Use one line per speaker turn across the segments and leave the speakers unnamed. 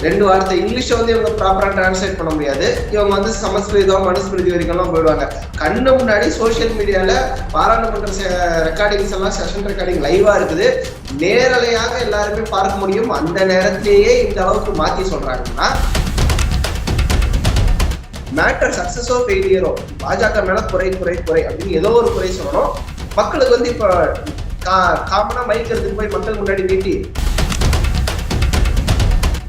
2 வார்த்தை இங்கிலீஷை வந்து இவங்க ப்ராப்பரா டிரான்ஸ்லேட் பண்ண முடியாது. இவங்க வந்து சமஸ்கிருதம் மனுஸ்மிருதி வரைக்கும் போயிடுவாங்க. கண்ணு முன்னாடி சோசியல் மீடியால பாராளுமன்ற ரெக்கார்டிங்ஸ் எல்லாம் செஷன் ரெக்கார்டிங் லைவா இருக்குது, நேரலையாக எல்லாருமே பார்க்க முடியும். அந்த நேரத்திலேயே இந்த அளவுக்கு மாத்தி சொல்றாங்கன்னா மேட்டர் சக்சஸோ ஃபெயிலியரோ பாஜக மேல குறை அப்படின்னு ஏதோ ஒரு குறை சொல்லணும். மக்களுக்கு வந்து இப்ப காமனா மைக் எடுத்துட்டு போய் மக்கள் முன்னாடி நீட்டி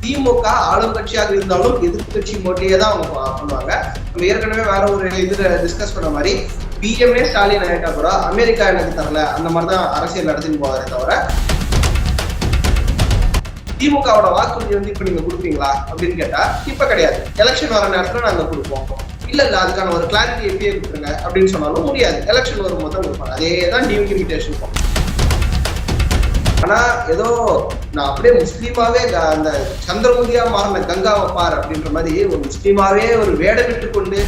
திமுக ஆளும் கட்சியாக இருந்தாலும் எதிர்கட்சி மோட்டியே தான் அவங்க பண்ணுவாங்க. நம்ம ஏற்கனவே வேற ஒரு இதுல டிஸ்கஸ் பண்ண மாதிரி பிஎம்ஏ ஸ்டாலின் ஆயிட்டா கூட அமெரிக்கா எனக்கு தரல அந்த மாதிரிதான் அரசியல் நடத்தின்னு போவாரே தவிர திமுகவோட வாக்குறுதி வந்து இப்ப நீங்க கொடுப்பீங்களா அப்படின்னு கேட்டா இப்ப கிடையாது. எலெக்ஷன் வர நேரத்துல நாங்க கொடுப்போம், இல்ல அதுக்கான ஒரு கிளாரிட்டி எப்படியே கொடுத்துருங்க அப்படின்னு சொன்னாலும் முடியாது. எலெக்ஷன் வரும்போது தான் கொடுப்பாங்க. அதேதான் டிமிட்டேஷன். ஆனா ஏதோ நான் அப்படியே முஸ்லீமாவே அந்த சந்திரமுகியா மாறின கங்காவை பார் அப்படின்ற மாதிரி ஒரு முஸ்லீமாவே ஒரு வேடமிட்டு கொண்டு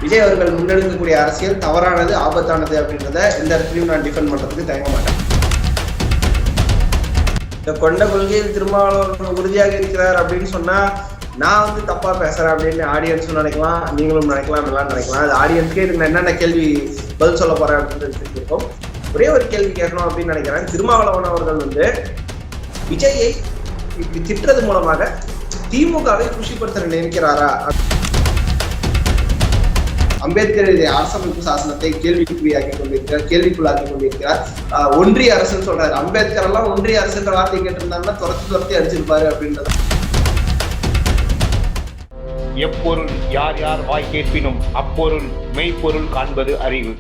விஜய் அவர்கள் முன்னெடுக்கக்கூடிய அரசியல் தவறானது, ஆபத்தானது அப்படின்றத எந்த இடத்துலையும் நான் டிஃபெண்ட் பண்றதுக்கு தயங்க மாட்டேன். இந்த கொண்ட கொள்கையில் திருமாவளவன் உறுதியாக இருக்கிறார் அப்படின்னு சொன்னா நான் வந்து தப்பா பேசுறேன் அப்படின்னு ஆடியன்ஸும் நினைக்கலாம், நீங்களும் நினைக்கலாம், எல்லாம் நினைக்கலாம். அது ஆடியன்ஸ்க்கே இதுக்கு என்னென்ன கேள்வி பதில் சொல்ல போறேன் அப்படின்னு இருக்கும். ஒரே ஒரு கேள்வி கேட்கணும் அப்படின்னு நினைக்கிறேன். திருமாவளவன் அவர்கள் வந்து விஜயை இப்படி திட்டுறது மூலமாக திமுகவை குஷிப்படுத்த நினைக்கிறாரா? அம்பேத்கர் அரசமைப்பு சாசனத்தை கேள்விக்குள்ளாக்கி கொண்டிருக்கிறார். ஒன்றிய அரசுன்னு சொல்றாரு. அம்பேத்கர் எல்லாம் ஒன்றிய அரசுன்ற வார்த்தை கேட்டிருந்தாங்கன்னா துரத்தி அடிச்சிருப்பாரு அப்படின்றது.
எப்பொருள் யார் யார் வாய் கேட்பினும் அப்பொருள் மெய்ப்பொருள் காண்பது அறிவு.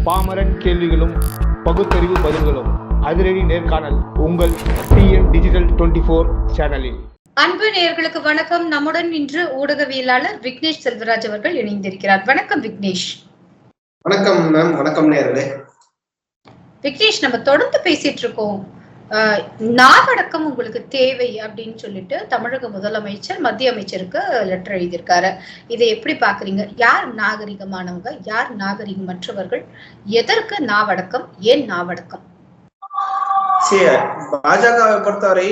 பாமரன் கேள்விகளும் பகுத்தறிவு பதில்களும் அதிரடி நேர்காணல் உங்கள் TN Digital 24 சேனலில்.
அன்பு நேயர்களுக்கு வணக்கம். நம்முடன் இன்று ஊடகவியலாளர் விக்னேஷ் செல்வராஜ் அவர்கள் இணைந்திருக்கிறார். வணக்கம் விக்னேஷ்.
வணக்கம் மேம். வணக்கம் நேயர்களே.
விக்னேஷ், நம்ம தொடர்ந்து பேசிட்டு இருக்கோம். நாவடக்கம் உங்களுக்கு தேவை அப்படின்னு சொல்லிட்டு தமிழக முதலமைச்சர் மத்திய அமைச்சருக்கு லெட்டர் எழுதியிருக்காரு. இதை எப்படி பாக்குறீங்க? யார் நாகரிகமானவங்க, யார் நாகரிகமற்றவர்கள், எதற்கு நாவடக்கம், ஏன் நாவடக்கம்?
பாஜகவை பொறுத்தவரை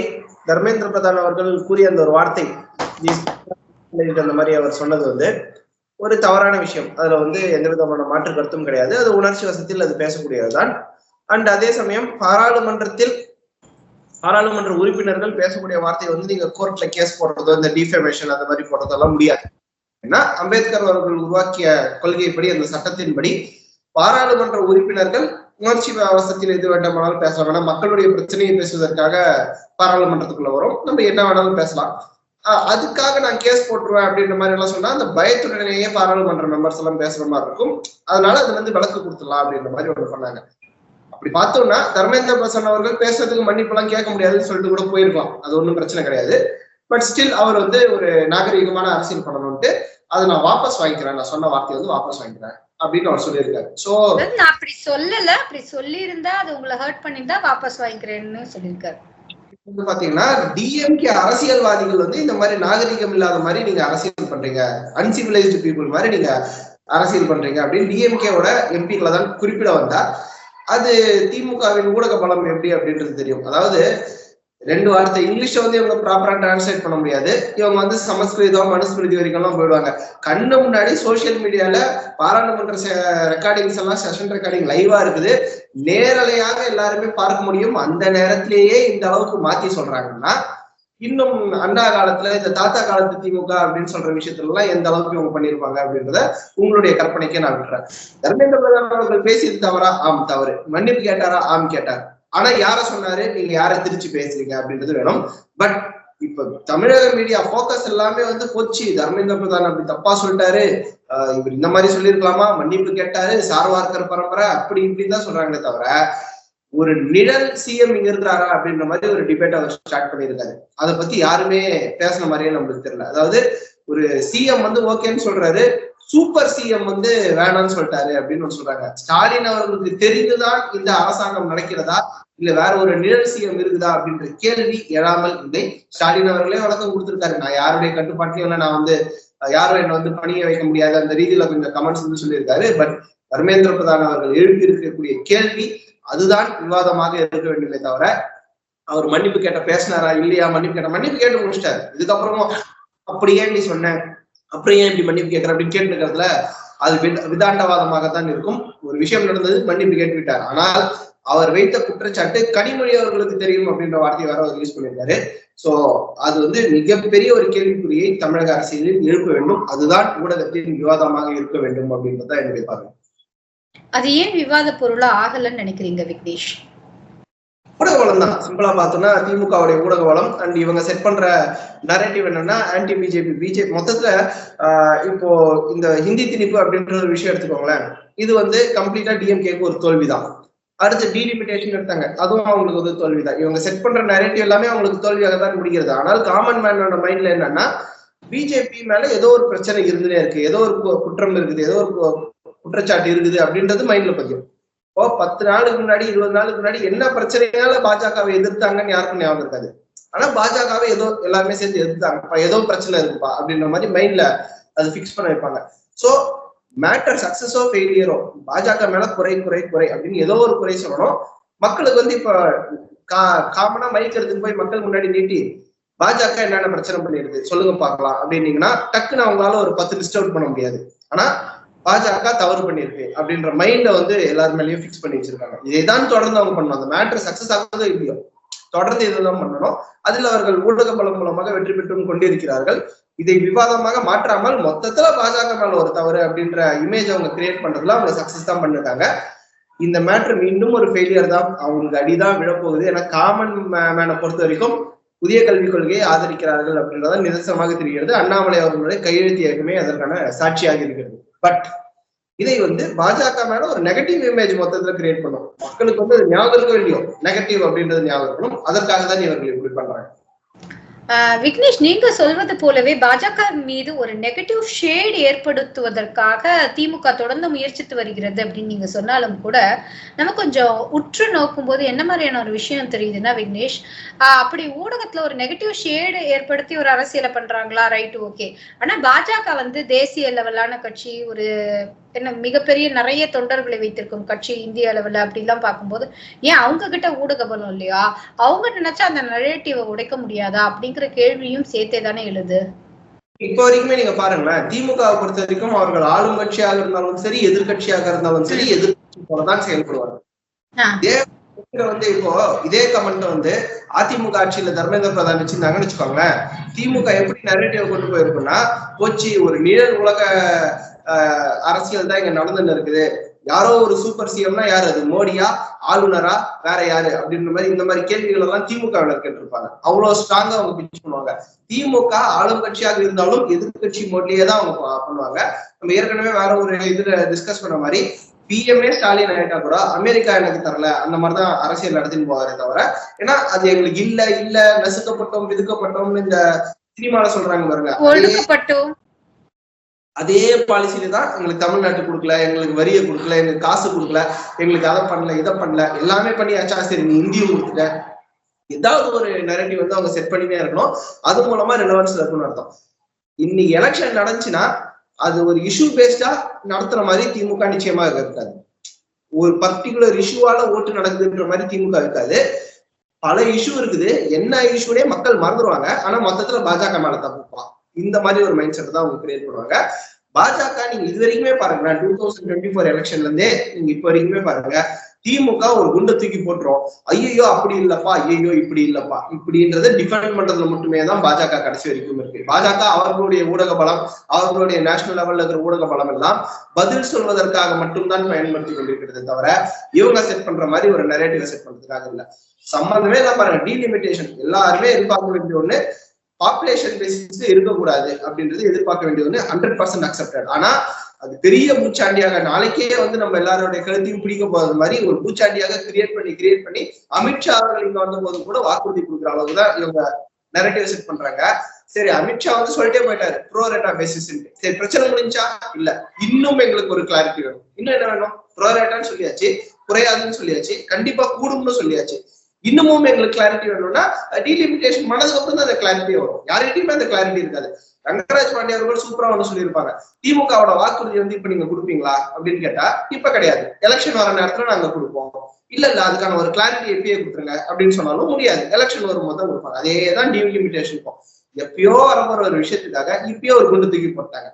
தர்மேந்திர பிரதான் அவர்கள் கூறிய அந்த ஒரு வார்த்தை, அந்த மாதிரி அவர் சொன்னது வந்து ஒரு தவறான விஷயம். அதுல வந்து எந்த விதமான மாற்று கருத்தும் கிடையாது. அது உணர்ச்சி வசத்தில் அது பேசக்கூடியதுதான். அண்ட் அதே சமயம் பாராளுமன்ற உறுப்பினர்கள் பேசக்கூடிய வார்த்தையை வந்து நீங்க கோர்ட்ல கேஸ் போடுறதோ இந்த டிஃபேமேஷன் அந்த மாதிரி போடுறதெல்லாம் முடியாது. ஏன்னா அம்பேத்கர் அவர்கள் உருவாக்கிய கொள்கைப்படி அந்த சட்டத்தின்படி பாராளுமன்ற உறுப்பினர்கள் உணர்ச்சி அவசத்தில் எது வேண்டாமானாலும் பேசலாம். வேணா மக்களுடைய பிரச்சனையை பேசுவதற்காக பாராளுமன்றத்துக்குள்ள வரும், நம்ம என்ன வேணாலும் பேசலாம். அதுக்காக நான் கேஸ் போட்டுருவேன் அப்படின்ற மாதிரி எல்லாம் சொன்னா அந்த பயத்துடனேயே பாராளுமன்ற மெம்பர்ஸ் எல்லாம் பேசுற மாதிரி இருக்கும். அதனால அது வந்து விளக்கு கொடுத்துடலாம் அப்படின்ற மாதிரி ஒன்று பண்ணாங்க. அப்படி பார்த்தோம்னா தர்மேந்திர பிரதான் அவர்கள் பேசுறதுக்கு மன்னிப்பு எல்லாம் கேட்க முடியாதுன்னு சொல்லிட்டு கூட போயிருக்கலாம். அது ஒன்றும் பிரச்சனை கிடையாது. பட் ஸ்டில் அவர் வந்து ஒரு நாகரிகமான அரசியல் பண்ணணும்ட்டு அதை நான் வாபஸ் வாங்கிக்கிறேன், நான் சொன்ன வார்த்தையை வந்து வாபஸ் வாங்கிக்கிறேன் அப்படின்னு அவர் சொல்லியிருக்காரு. சோ
நான் அப்படி சொல்லல, அப்படி சொல்லி இருந்தா அது உங்களை ஹர்ட் பண்ணிருந்தா வாபஸ் வாங்கிக்கிறேன்னு சொல்லியிருக்காரு.
வந்து பாத்தீங்கன்னா டிஎம்கே அரசியல்வாதிகள் வந்து இந்த மாதிரி நாகரிகம் இல்லாத மாதிரி நீங்க அரசியல் பண்றீங்க, அன்சிவிலைஸ்டு பீப்புள் மாதிரி நீங்க அரசியல் பண்றீங்க அப்படின்னு டிஎம்கேவோட எம்பிக்களை தான் குறிப்பிட வந்தா அது திமுகவின் ஊடக பலம் எப்படி அப்படின்றது தெரியும். அதாவது 2 வார்த்தை இங்கிலீஷை வந்து இவங்க ப்ராப்பரா டிரான்ஸ்லேட் பண்ண முடியாது. இவங்க வந்து சமஸ்கிருதம் மனுஸ்மிருதி வரைக்கும் போயிடுவாங்க. கண்ணு முன்னாடி சோசியல் மீடியால பாராளுமன்ற ரெக்கார்டிங்ஸ் எல்லாம் செஷன் ரெக்கார்டிங் லைவா இருக்குது, நேரலையாக எல்லாருமே பார்க்க முடியும். அந்த நேரத்திலேயே இந்த அளவுக்கு மாத்தி சொல்றாங்கன்னா இன்னும் அண்ணா காலத்துல இந்த தாத்தா காலத்து திமுக அப்படின்னு சொல்ற விஷயத்துல எல்லாம் எந்த அளவுக்கு இவங்க பண்ணிருப்பாங்க அப்படின்றத உங்களுடைய கற்பனைக்கே நான் விட்டுறேன். தர்மேந்திர பிரதான் அவர்கள் பேசியது தவறா? ஆம் தவறு. மன்னிப்பு கேட்டாரா? ஆம் கேட்டார். ஆனா யார சொன்னாரு, நீங்க யாரை திருச்சி பேசுறீங்க அப்படின்றது வேணும். பட் இப்ப தமிழக மீடியா போக்கஸ் எல்லாமே வந்து போச்சு, தர்மேந்திர பிரதான் அப்படி தப்பா சொல்லிட்டாரு, இவர் இந்த மாதிரி சொல்லியிருக்கலாமா, மன்னிப்பு கேட்டாரு, சார்வார்கர் பரம்பரை அப்படி இப்படின்னு தான் சொல்றாங்களே தவிர ஒரு நிழல் சிஎம் இங்க இருக்கிறாரா அப்படின்ற மாதிரி ஒரு டிபேட் அவர் ஸ்டார்ட் பண்ணியிருக்காரு. அதை பத்தி யாருமே பேசின மாதிரியே நம்மளுக்கு தெரியல. அதாவது ஒரு சிஎம் வந்து ஓகேன்னு சொல்றாரு, சூப்பர் சிஎம் வந்து வேணாம்னு சொல்லிட்டாரு அப்படின்னு சொல்றாங்க. ஸ்டாலின் அவர்களுக்கு தெரிந்துதான் இந்த அரசாங்கம் நடக்கிறதா இல்ல வேற ஒரு நிழல் சிஎம் இருக்குதா அப்படின்ற கேள்வி எழாமல் இல்லை. ஸ்டாலின் அவர்களே வழக்கம் கொடுத்திருக்காரு, நான் யாருடைய கட்டுப்பாட்டிலையும் இல்லை, நான் வந்து யாரும் என்னை வந்து பணிய வைக்க முடியாது அந்த ரீதியில கொஞ்சம் கமெண்ட்ஸ் வந்து சொல்லியிருக்காரு. பட் தர்மேந்திர பிரதான் அவர்கள் எழுப்பி இருக்கக்கூடிய கேள்வி அதுதான் விவாதமாக இருக்க வேண்டுமே தவிர அவர் மன்னிப்பு கேட்ட பேசினாரா இல்லையா, மன்னிப்பு கேட்டு முடிச்சிட்டாரு. இதுக்கப்புறமும் அப்படி ஏன் நீ சொன்ன, அப்புறம் ஏன் இப்படி மன்னிப்பு கேட்கற அப்படின்னு கேட்டு இருக்கிறதுல அது விதாண்டவாதமாகத்தான் இருக்கும். ஒரு விஷயம் நடந்தது, மன்னிப்பு கேட்டு விட்டார். ஆனால் அவர் வைத்த குற்றச்சாட்டு கனிமொழி அவர்களுக்கு தெரியும் அப்படின்ற வார்த்தையை வேற அவர் யூஸ் பண்ணியிருக்காரு. சோ அது மிகப்பெரிய ஒரு கேள்விக்குறியை தமிழக அரசியலில் எழுப்ப வேண்டும். அதுதான் ஊடகத்தின் விவாதமாக இருக்க வேண்டும் அப்படின்றதான் என்னுடைய பார்வை.
அது ஏன் விவாத பொருளா ஆகலன்னு நினைக்கிறீங்க விக்னேஷ்?
ஊடக வளம் தான். சிம்பிளா பார்த்தோம்னா திமுகவுடைய ஊடக வளம் அண்ட் இவங்க செட் பண்ற நரேட்டிவ் என்னன்னா ஆன்டி பிஜேபி மொத்தத்துல இப்போ இந்த ஹிந்தி திணிப்பு அப்படின்ற ஒரு விஷயம் எடுத்துக்கோங்களேன். இது கம்ப்ளீட்டா டிஎம்கேக்கு ஒரு தோல்விதான். அடுத்து டீலிமிட்டேஷன் எடுத்தாங்க, அதுவும் அவங்களுக்கு ஒரு தோல்விதான். இவங்க செட் பண்ற நரேட்டிவ் எல்லாமே அவங்களுக்கு தோல்வியாக தான் முடிகிறது. ஆனால் காமன் மேனோட மைண்ட்ல என்னன்னா பிஜேபி மேல ஏதோ ஒரு பிரச்சனை இருந்துட்டே இருக்கு, ஏதோ ஒரு குற்றம் இருக்குது, ஏதோ ஒரு குற்றச்சாட்டு இருக்குது அப்படின்றது மைண்ட்ல பதியும். இப்போ 10 நாளுக்கு முன்னாடி 20 நாளுக்கு முன்னாடி என்ன பிரச்சனையால பாஜகவை எதிர்த்தாங்கன்னு யாருக்கும் ஞாபகம் இருக்காது. ஆனா பாஜகவை ஏதோ எல்லாருமே சேர்த்து எதிர்த்தாங்க, ஏதோ பிரச்சனை இருக்குப்பா அப்படின்ற மாதிரி மைண்ட்ல அது பிக்ஸ் பண்ண வைப்பாங்க. சோ மேட்டர் சக்சஸோ ஃபெயிலியரோ பாஜக மேல குறை அப்படின்னு ஏதோ ஒரு குறை சொல்லணும். மக்களுக்கு இப்ப காமனா மைக்கிறதுக்கு போய் மக்கள் முன்னாடி நீட்டி பாஜக என்னென்ன பிரச்சனை பண்ணிருக்கு சொல்லுங்க பாக்கலாம் அப்படின்னீங்கன்னா டக்குன்னு அவங்களால ஒரு 10 லிஸ்ட் அவுட் பண்ண முடியாது. ஆனா பாஜக தவறு பண்ணிருக்கு அப்படின்ற மைண்ட எல்லாரும் மேலேயும் பிக்ஸ் பண்ணி வச்சிருக்காங்க. இதைதான் தொடர்ந்து அவங்க பண்ணணும். அந்த மேட்டர் சக்சஸ் ஆகுதோ இல்லையோ தொடர்ந்து இதுதான் பண்ணணும். அதில் அவர்கள் ஊடக பலம் மூலமாக வெற்றி பெற்றும் கொண்டிருக்கிறார்கள். இதை விவாதமாக மாற்றாமல் மொத்தத்துல பாஜக மேல ஒரு தவறு அப்படின்ற இமேஜ் அவங்க கிரியேட் பண்றதுல அவங்க சக்சஸ் தான் பண்ணிருக்காங்க. இந்த மேட்டர் மீண்டும் ஒரு ஃபெயிலியர் தான், அவங்களுக்கு அடிதான் விழப்போகுது. ஏன்னா காமன் மேனை பொறுத்த வரைக்கும் புதிய கல்விக் கொள்கையை ஆதரிக்கிறார்கள் அப்படின்றத நிதர்சனமாக தெரிகிறது. அண்ணாமலை அவர்களுடைய கையெழுத்து இயக்கமே அதற்கான சாட்சியாக இருக்கிறது. பட் இதை பாஜக மேல ஒரு நெகட்டிவ் இமேஜ் மொத்தத்துல கிரியேட் பண்ணும். மக்களுக்கு அது ஞாபகம் இருக்கோ இல்லையோ நெகட்டிவ் அப்படின்றது ஞாபகம் இருக்கணும். அதற்காக தான் இவர்கள் இப்படி பண்றாங்க.
விக்னேஷ், நீங்க சொல்வது போலவே பாஜக மீது ஒரு நெகட்டிவ் ஷேட் ஏற்படுத்துவதற்காக திமுக தொடர்ந்து முயற்சித்து வருகிறது அப்படின்னு நீங்க சொன்னாலும் கூட நம்ம கொஞ்சம் உற்று நோக்கும் போது என்ன மாதிரியான ஒரு விஷயம் தெரியுதுன்னா விக்னேஷ், அப்படி ஊடகத்துல ஒரு நெகட்டிவ் ஷேடு ஏற்படுத்தி ஒரு அரசியலை பண்றாங்களா, ரைட், ஓகே. ஆனா பாஜக தேசிய லெவலான கட்சி, ஒரு என்ன மிகப்பெரிய நிறைய தொண்டர்களை வைத்திருக்கும் கட்சி இந்திய அளவுல அப்படிலாம் பார்க்கும்போது ஏன் அவங்க கிட்ட ஊடக பலம் இல்லையா? அவங்க நினைச்சா அந்த நரேட்டிவை உடைக்க முடியாதா அப்படிங்கிற கேள்வியும் சேர்த்தே தானே எழுது.
இப்ப வரைக்குமே நீங்க பாருங்களேன், திமுகவை பொறுத்த வரைக்கும் அவர்கள் ஆளும் கட்சியாக இருந்தாலும் சரி எதிர்கட்சியாக இருந்தாலும் சரி எதிர்கட்சி போலதான் செயல்படுவார்கள். இப்போ இதே கமெண்ட் அதிமுக ஆட்சியில தர்மேந்திர பிரதான் வச்சிருந்தாங்கன்னு வச்சுக்கோங்களேன், திமுக எப்படி நரேட்டிவ் கொண்டு போயிருக்குன்னா கொச்சி ஒரு நிழல் உலக அரசியல் தான் இங்க நடந்துன்னு இருக்குது. யாரோ ஒரு சூப்பர் சிஎம்னா யாரு, அது மோடியா, ஆளுநரா, வேற யாரு அப்படின்ற மாதிரி இந்த மாதிரி கேள்விகள் எல்லாம் திமுக கேட்டிருப்பாங்க. அவ்வளவு ஸ்ட்ராங்கா அவங்க பிச் பண்ணுவாங்க. திமுக ஆளும் கட்சியாக இருந்தாலும் எதிர்கட்சி மோட்லயே தான் அவங்க பண்ணுவாங்க. நம்ம ஏற்கனவே வேற ஒரு இதுல டிஸ்கஸ் பண்ண மாதிரி பிஎம்ஏ ஸ்டாலின் ஆயிட்டா கூட அமெரிக்கா எனக்கு தரல அந்த மாதிரிதான் அரசியல் நடத்தின்னு போவாரே தவிர, ஏன்னா அது எங்களுக்கு இல்ல நசுக்கப்பட்டோம் விதுக்கப்பட்டோம்னு இந்த சினிமால சொல்றாங்க பாருங்க, அதே பாலிசியில தான் எங்களுக்கு தமிழ்நாட்டு கொடுக்கல, எங்களுக்கு வரியை கொடுக்கல, எங்களுக்கு காசு கொடுக்கல, எங்களுக்கு அதை பண்ணல இதை பண்ணல எல்லாமே பண்ணியாச்சா, சரி நீ இந்தியும் கொடுத்துட்ட, ஏதாவது ஒரு நரேட்டிவ் அவங்க செட் பண்ணிட்டே இருக்கணும். அது மூலமா ரெலவன்ஸ் இருக்கும்னு அர்த்தம். இன்னைக்கு எலெக்ஷன் நடந்துச்சுன்னா அது ஒரு இஷ்யூ பேஸ்டா நடத்துற மாதிரி திமுக நிச்சயமா இருக்காது. ஒரு பர்டிகுலர் இஷ்யூவால ஓட்டு நடக்குதுன்ற மாதிரி திமுக இருக்காது. பல இஷ்யூ இருக்குது, என்ன இஷ்யூனே மக்கள் மறந்துடுவாங்க. ஆனா மொத்தத்துல பாஜக மேல தப்புப்பான். இந்த மாதிரி ஒரு மைண்ட் செட் தான் அவங்க கிரியேட் பண்ணுவாங்க. பாஜக நீங்க இது வரைக்குமே பாருங்க, 2024 எலெக்ஷன்ல இருந்தே நீங்க இப்ப வரைக்குமே பாருங்க, திமுக ஒரு குண்டை தூக்கி போட்டுரும், ஐயோ அப்படி இல்லப்பா, ஐயோ இப்படி இல்லப்பா, இப்படின்றத டிஃபெண்ட் பண்றதுல மட்டுமே தான் பாஜக கடைசி வரைக்கும் இருக்கு. பாஜக அவர்களுடைய ஊடக பலம், அவர்களுடைய நேஷனல் லெவல்ல இருக்கிற ஊடக பலம் எல்லாம் பதில் சொல்வதற்காக மட்டும்தான் பயன்படுத்தி கொண்டிருக்கிறது தவிர இவங்க செட் பண்ற மாதிரி ஒரு நரேட்டிவ் செட் பண்றதுக்காக இல்ல. சம்பந்தமே எல்லாம் பாருங்க, டீலிமிட்டேஷன் எல்லாருமே எதிர்பார்க்க வேண்டிய ஒண்ணு, பாப்புலேஷன் பேசிஸ் இருக்கக்கூடாது அப்படின்றது எதிர்பார்க்க வேண்டிய ஒண்ணு 100% அக்செப்டட். ஆனா அது பெரிய பூச்சாண்டியாக நாளைக்கே நம்ம எல்லாருடைய கருத்தையும் பிடிக்க போறது மாதிரி ஒரு பூச்சாண்டியாக கிரியேட் பண்ணி அமித்ஷா அவர்கள் இங்க வந்த போது கூட வாக்குறுதி கொடுக்குற அளவுக்கு தான் இவங்க நரேட்டிவ் செட் பண்றாங்க. சரி, அமித்ஷா சொல்லிட்டே போயிட்டாரு ப்ரோ ரேட்டா பேசிஸ். சரி, பிரச்சனை முடிஞ்சா இல்ல, இன்னும் எங்களுக்கு ஒரு கிளாரிட்டி வேணும். இன்னும் என்ன வேணும்? ப்ரோ ரேட்டான்னு சொல்லியாச்சு, குறையாதுன்னு சொல்லியாச்சு, கண்டிப்பா கூடும்னு சொல்லியாச்சு. இன்னமும் எங்களுக்கு கிளாரிட்டி வேணும்னா டீலிமிட்டேஷன் பண்ணதுக்கு அப்புறம் தான் அந்த கிளாரிட்டி வரும். யார்கிட்டயுமே அந்த கிளாரிட்டி இருக்காது. ரங்கராஜ் பாண்டிய அவர்கள் சூப்பரா ஒண்ணு சொல்லியிருப்பாங்க, திமுகவோட வாக்குறுதி வந்து இப்ப நீங்க கொடுப்பீங்களா அப்படின்னு கேட்டா இப்ப கிடையாது, எலெக்ஷன் வர நேரத்துல நாங்க கொடுப்போம், இல்ல அதுக்கான ஒரு கிளாரிட்டி எப்பயே கொடுத்துருங்க அப்படின்னு சொன்னாலும் முடியாது, எலெக்ஷன் வரும்போது தான் கொடுப்பாங்க. அதேதான் டிலிமிட்டேஷன். எப்பயோ வரப்போற ஒரு விஷயத்துக்காக இப்பயோ ஒரு குண்டு தூக்கி போட்டாங்க.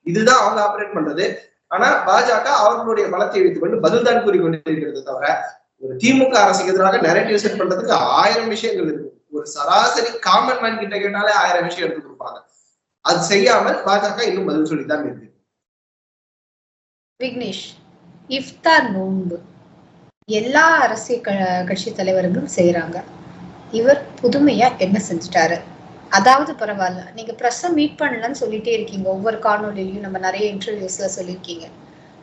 இதுதான் அவங்க ஆபரேட் பண்றது. ஆனா பாஜக அவர்களுடைய பலத்தை வைத்துக் கொண்டு பதில் தான் கூறி கொண்டிருக்கிறது தவிர ஒரு திமுக அரசுக்கு எதிராக நெரேட்டிவ் செட் பண்றதுக்கு 1000 விஷயங்கள் இருக்கு. ஒரு சராசரி காமன் மேன் கிட்ட கேட்டாலே 1000 விஷயம் எடுத்து கொடுப்பாங்க. அது செய்யாமல் பாஜக இன்னும் பதில் சொல்லித்தான் இருக்கு.
விக்னேஷ், இஃப்தார் நோன்பு எல்லா அரசியல் கட்சி தலைவர்களும் செய்யறாங்க. இவர் புதுமையா என்ன செஞ்சுட்டாரு? அதாவது பரவாயில்ல, நீங்க பிரஸ்ஸ மீட் பண்ணலன்னு சொல்லிட்டே இருக்கீங்க, ஒவ்வொரு காணொலியிலையும் நம்ம நிறைய இன்டர்வியூஸ்ல சொல்லியிருக்கீங்க.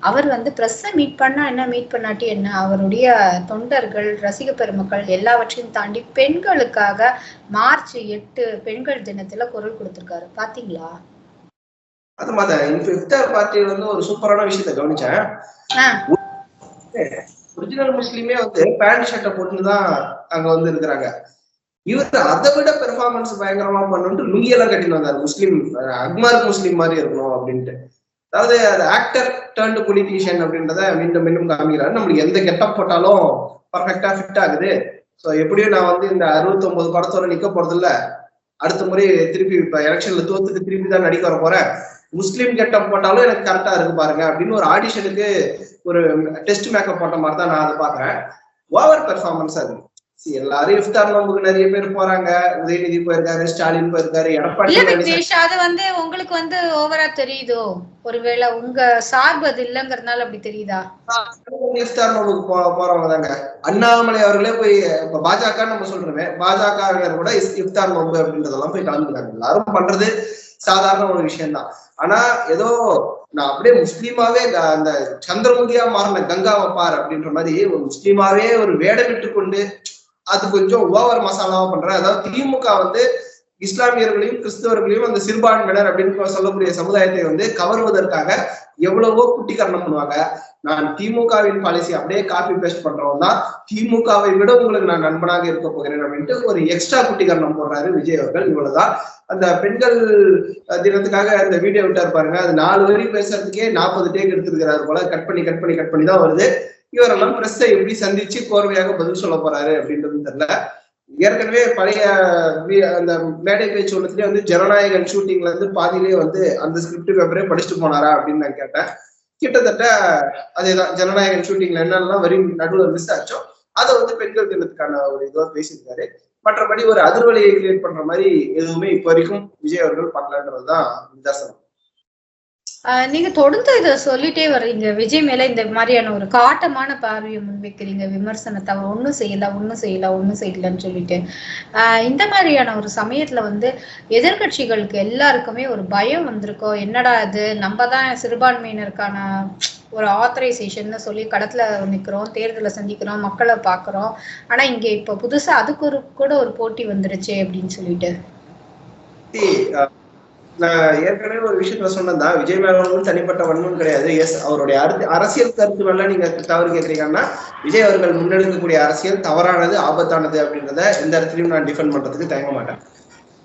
அவர் வந்து பிரஸ்ஸ மீட் பண்ணா என்ன, மீட் பண்ணாட்டி என்ன, அவருடைய தொண்டர்கள் ரசிக பெருமக்கள் எல்லாவற்றையும் தாண்டி பெண்களுக்காக மார்ச் 8 பெண்கள் தினத்துல குரல் கொடுத்திருக்காரு. பாத்தீங்களா?
அது மாதிரி இஃப்தார் பார்ட்டியில வந்து ஒரு சூப்பரான விஷயத்த கவனிச்சேன். ஒரிஜினல் முஸ்லீமே வந்து பேண்ட் ஷர்ட்டை போட்டுதான் அங்க வந்து இருக்கிறாங்க. இவர் அதை விட பெர்ஃபார்மன்ஸ் பயங்கரமா பண்ணுட்டு லுங்கியெல்லாம் கட்டிட்டு வந்தாரு. முஸ்லீம் அக்மார் முஸ்லீம் மாதிரி இருக்கணும் அப்படின்ட்டு. அதாவது அது ஆக்டர் டர்ன்டு பொலிட்டீஷியன் அப்படின்றத மீண்டும் மீண்டும் காமிக்கிறாரு. நம்மளுக்கு எந்த கெட்டப் போட்டாலும் பர்ஃபெக்டா ஃபிட் ஆகுது. ஸோ எப்படியும் நான் வந்து இந்த 69 படத்தோட நிக்க போறது இல்ல, அடுத்த முறை திருப்பி இப்ப எலெக்ஷன்ல தோத்துட்டு திருப்பி தான் நடிக்க வர போறேன், முஸ்லீம் கெட்டப் போட்டாலும் எனக்கு கரெக்டா இருக்கு பாருங்க அப்படின்னு ஒரு ஆடிஷனுக்கு ஒரு டெஸ்ட் மேக்கப் போட்ட மாதிரி தான் நான் அதை பாக்குறேன். ஓவர் பெர்ஃபார்மன்ஸ் அது. எல்லாரும் இஃப்தார் நோம்புக்கு நிறைய பேர் போறாங்க, உதயநிதி போயிருக்காரு, ஸ்டாலின் போயிருக்காரு, எடப்பாடி.
அது வந்து உங்களுக்கு வந்து ஓவரா தெரியுதோ? ஒருவேளை உங்க சார்பு அது இல்லங்கிறதுனால அப்படி தெரியுதா?
இஃப்தார் நோம்புக்கு போறவங்க தாங்க. அண்ணாமலை அவர்களே போய் இப்ப பாஜக நம்ம சொல்றோமே, பாஜக கூட இஃப்தார் நோம்பு அப்படின்றதெல்லாம் போய் கலந்துக்கிறாங்க. எல்லாரும் பண்றது சாதாரண ஒரு விஷயம் தான். ஆனா ஏதோ நான் அப்படியே முஸ்லீமாவே அந்த சந்திரமுகியா மாறின கங்காவை பார் அப்படின்ற மாதிரி ஒரு முஸ்லீமாவே ஒரு வேடமிட்டு கொண்டு அது கொஞ்சம் ஓவர் மசாலாவா பண்ற. அதாவது திமுக வந்து இஸ்லாமியர்களையும் கிறிஸ்தவர்களையும் அந்த சிறுபான்மையினர் அப்படின்னு சொல்லக்கூடிய சமுதாயத்தை வந்து கவர்வதற்காக எவ்வளவோ குட்டிக்கரணம் பண்ணுவாங்க. நான் திமுகவின் பாலிசி அப்படியே காப்பி பேஸ்ட் பண்றவன் தான், திமுகவை விட உங்களுக்கு நான் நண்பனாக இருக்க போகிறேன் அப்படின்ட்டு ஒரு எக்ஸ்ட்ரா குட்டிக்கரணம் போடுறாரு விஜய் அவர்கள். இவ்வளவுதான். அந்த பெண்கள் தினத்துக்காக அந்த வீடியோ விட்டாரு பாருங்க, அது 4 வரி பேசுறதுக்கே 40 டேக் எடுத்துருக்கிறாரு போல. கட் பண்ணி தான் வருது. இவரெல்லாம் பிரஸ்ஸை எப்படி சந்திச்சு கோர்வையாக பதில் சொல்ல போறாரு அப்படின்றது தெரியல. ஏற்கனவே பழைய அந்த மேடை பேச்சு ஒன்றுலயே வந்து ஜனநாயகன் ஷூட்டிங்ல இருந்து பாதியிலேயே வந்து அந்த ஸ்கிரிப்ட் பேப்பரே படிச்சுட்டு போனாரா அப்படின்னு நான் கேட்டேன். கிட்டத்தட்ட அதேதான். ஜனநாயகன் ஷூட்டிங்ல என்னெல்லாம் வரி நடுவில் மிஸ் ஆச்சோ அதை வந்து பெண்கள் தினத்துக்கான ஒரு இதுவா பேசியிருக்காரு. மற்றபடி ஒரு அதிர்வலையை கிரியேட் பண்ற மாதிரி எதுவுமே இப்ப வரைக்கும் விஜய் அவர்கள் பண்ணலன்றதுதான் நிதர்சனம்.
நீங்க தொடர்ந்து இதை சொல்லிட்டே வர்றீங்க, விஜய் மேல இந்த மாதிரியான ஒரு காட்டமான பார்வையை முன்வைக்கிறீங்க, விமர்சனத்தை அவர் ஒன்னும் செய்யலன்னு சொல்லிட்டு. இந்த மாதிரியான ஒரு சமயத்துல வந்து எதிர்கட்சிகளுக்கு எல்லாருக்குமே ஒரு பயம் வந்திருக்கோம். என்னடா இது, நம்ம தான் சிறுபான்மையினருக்கான ஒரு ஆத்தரைசேஷன் சொல்லி களத்துல நிக்கிறோம், தேர்தலை சந்திக்கிறோம், மக்களை பாக்குறோம், ஆனா இங்க இப்ப புதுசா அதுக்கு கூட ஒரு போட்டி வந்துருச்சு அப்படின்னு சொல்லிட்டு.
நான் ஏற்கனவே ஒரு விஷயத்துல சொன்னதான், விஜய் மேல தனிப்பட்ட வன்மம் கிடையாது. எஸ், அவருடைய அரசியல் கருத்துக்கள்ல நீங்க தவறு கேட்கறீங்கன்னா, விஜய் அவர்கள் முன்னெடுக்கக்கூடிய அரசியல் தவறானது, ஆபத்தானது அப்படின்றத எந்த இடத்துலயும் நான் டிஃபெண்ட் பண்றதுக்கு தயங்க மாட்டேன்.